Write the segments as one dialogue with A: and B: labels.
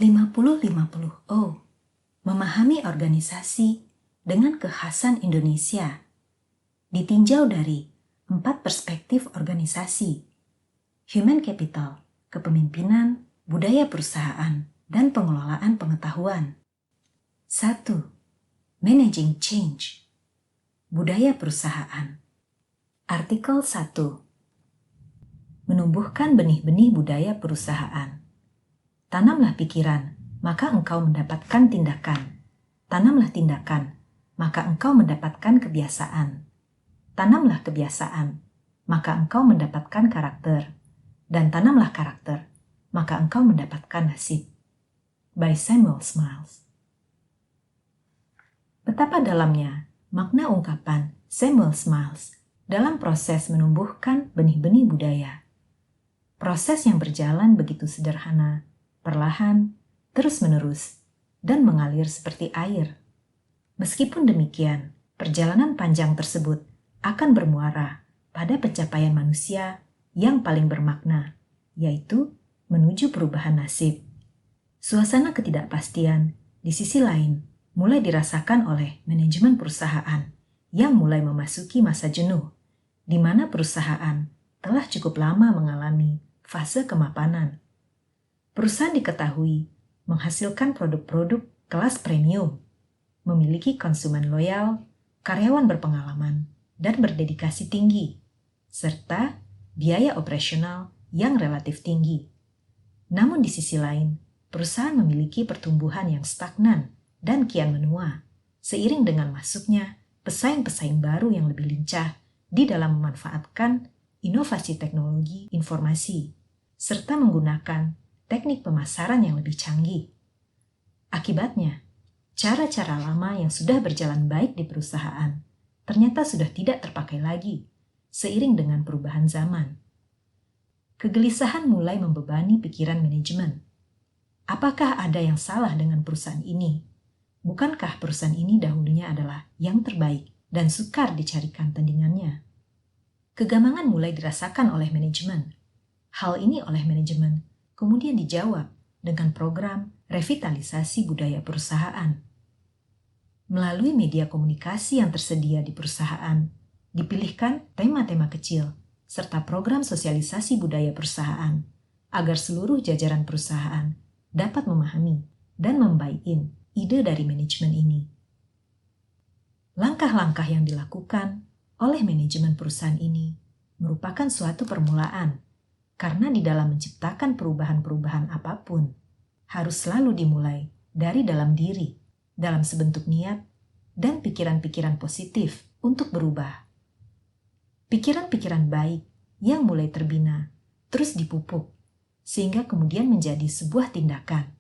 A: 50-50 memahami organisasi dengan kekhasan Indonesia, ditinjau dari 4 perspektif organisasi: human capital, kepemimpinan, budaya perusahaan, dan pengelolaan pengetahuan. 1. Managing change, budaya perusahaan. Artikel 1. Menumbuhkan benih-benih budaya perusahaan. Tanamlah pikiran, maka engkau mendapatkan tindakan. Tanamlah tindakan, maka engkau mendapatkan kebiasaan. Tanamlah kebiasaan, maka engkau mendapatkan karakter. Dan tanamlah karakter, maka engkau mendapatkan nasib. By Samuel Smiles. Betapa dalamnya makna ungkapan Samuel Smiles dalam proses menumbuhkan benih-benih budaya. Proses yang berjalan begitu sederhana, perlahan, terus-menerus, dan mengalir seperti air. Meskipun demikian, perjalanan panjang tersebut akan bermuara pada pencapaian manusia yang paling bermakna, yaitu menuju perubahan nasib. Suasana ketidakpastian, di sisi lain, mulai dirasakan oleh manajemen perusahaan yang mulai memasuki masa jenuh, di mana perusahaan telah cukup lama mengalami fase kemapanan. Perusahaan diketahui menghasilkan produk-produk kelas premium, memiliki konsumen loyal, karyawan berpengalaman, dan berdedikasi tinggi, serta biaya operasional yang relatif tinggi. Namun di sisi lain, perusahaan memiliki pertumbuhan yang stagnan dan kian menua, seiring dengan masuknya pesaing-pesaing baru yang lebih lincah di dalam memanfaatkan inovasi teknologi informasi, serta menggunakan teknik pemasaran yang lebih canggih. Akibatnya, cara-cara lama yang sudah berjalan baik di perusahaan ternyata sudah tidak terpakai lagi seiring dengan perubahan zaman. Kegelisahan mulai membebani pikiran manajemen. Apakah ada yang salah dengan perusahaan ini? Bukankah perusahaan ini dahulunya adalah yang terbaik dan sukar dicarikan tandingannya? Kegamangan mulai dirasakan oleh manajemen. Hal ini oleh manajemen kemudian dijawab dengan program revitalisasi budaya perusahaan. Melalui media komunikasi yang tersedia di perusahaan, dipilihkan tema-tema kecil serta program sosialisasi budaya perusahaan agar seluruh jajaran perusahaan dapat memahami dan membuy-in ide dari manajemen ini. Langkah-langkah yang dilakukan oleh manajemen perusahaan ini merupakan suatu permulaan, karena di dalam menciptakan perubahan-perubahan apapun, harus selalu dimulai dari dalam diri, dalam sebentuk niat dan pikiran-pikiran positif untuk berubah. Pikiran-pikiran baik yang mulai terbina, terus dipupuk, sehingga kemudian menjadi sebuah tindakan.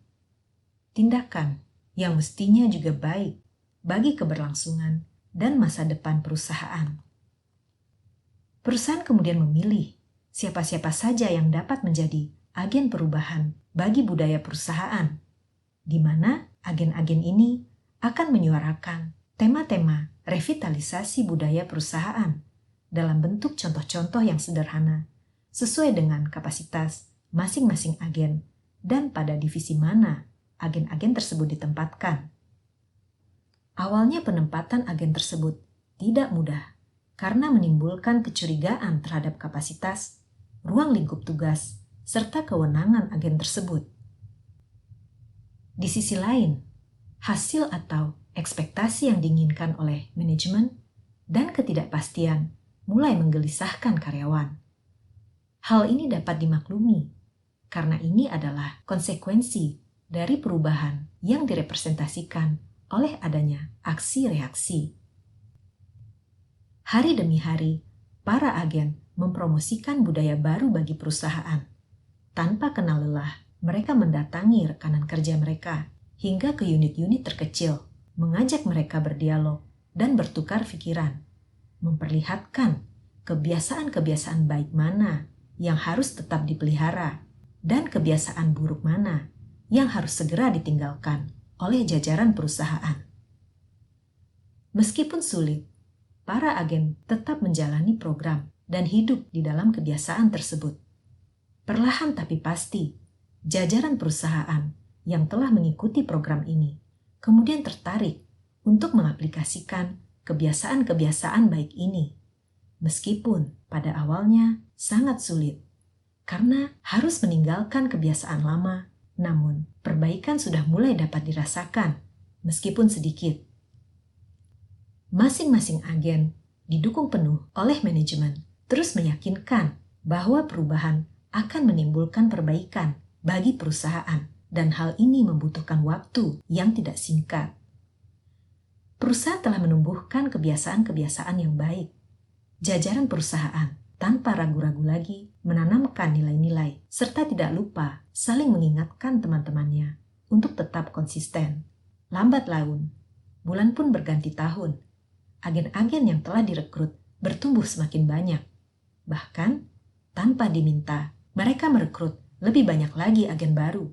A: Tindakan yang mestinya juga baik bagi keberlangsungan dan masa depan perusahaan. Perusahaan kemudian memilih siapa-siapa saja yang dapat menjadi agen perubahan bagi budaya perusahaan, di mana agen-agen ini akan menyuarakan tema-tema revitalisasi budaya perusahaan dalam bentuk contoh-contoh yang sederhana, sesuai dengan kapasitas masing-masing agen dan pada divisi mana agen-agen tersebut ditempatkan. Awalnya penempatan agen tersebut tidak mudah karena menimbulkan kecurigaan terhadap kapasitas, ruang lingkup tugas, serta kewenangan agen tersebut. Di sisi lain, hasil atau ekspektasi yang diinginkan oleh manajemen dan ketidakpastian mulai menggelisahkan karyawan. Hal ini dapat dimaklumi karena ini adalah konsekuensi dari perubahan yang direpresentasikan oleh adanya aksi-reaksi. Hari demi hari, para agen mempromosikan budaya baru bagi perusahaan. Tanpa kenal lelah, mereka mendatangi rekanan kerja mereka hingga ke unit-unit terkecil, mengajak mereka berdialog dan bertukar pikiran, memperlihatkan kebiasaan-kebiasaan baik mana yang harus tetap dipelihara dan kebiasaan buruk mana yang harus segera ditinggalkan oleh jajaran perusahaan. Meskipun sulit, para agen tetap menjalani program dan hidup di dalam kebiasaan tersebut. Perlahan tapi pasti, jajaran perusahaan yang telah mengikuti program ini kemudian tertarik untuk mengaplikasikan kebiasaan-kebiasaan baik ini, meskipun pada awalnya sangat sulit karena harus meninggalkan kebiasaan lama. Namun, perbaikan sudah mulai dapat dirasakan, meskipun sedikit. Masing-masing agen didukung penuh oleh manajemen, terus meyakinkan bahwa perubahan akan menimbulkan perbaikan bagi perusahaan, dan hal ini membutuhkan waktu yang tidak singkat. Perusahaan telah menumbuhkan kebiasaan-kebiasaan yang baik. Jajaran perusahaan tanpa ragu-ragu lagi menanamkan nilai-nilai, serta tidak lupa saling mengingatkan teman-temannya untuk tetap konsisten. Lambat laun, bulan pun berganti tahun. Agen-agen yang telah direkrut bertumbuh semakin banyak. Bahkan, tanpa diminta, mereka merekrut lebih banyak lagi agen baru.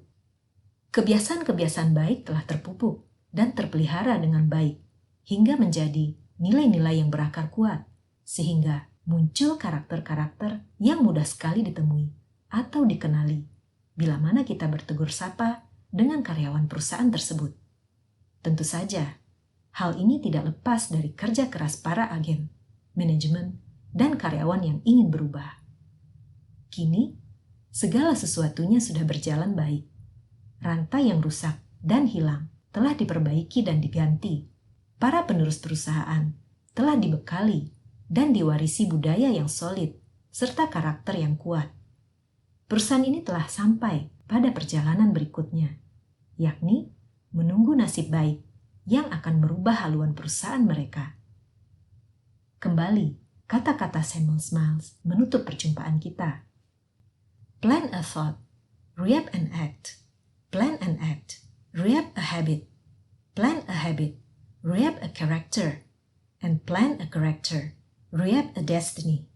A: Kebiasaan-kebiasaan baik telah terpupuk dan terpelihara dengan baik, hingga menjadi nilai-nilai yang berakar kuat, sehingga muncul karakter-karakter yang mudah sekali ditemui atau dikenali bila mana kita bertegur sapa dengan karyawan perusahaan tersebut. Tentu saja, hal ini tidak lepas dari kerja keras para agen, manajemen, dan karyawan yang ingin berubah. Kini, segala sesuatunya sudah berjalan baik. Rantai yang rusak dan hilang telah diperbaiki dan diganti. Para penerus perusahaan telah dibekali dan diwarisi budaya yang solid serta karakter yang kuat. Perusahaan ini telah sampai pada perjalanan berikutnya, yakni menunggu nasib baik yang akan merubah haluan perusahaan mereka. Kembali, kata-kata Samuel Smiles menutup perjumpaan kita. Plan a thought, reap an act. Plan an act, reap a habit. Plan a habit, reap a character. And plan a character, reap a destiny.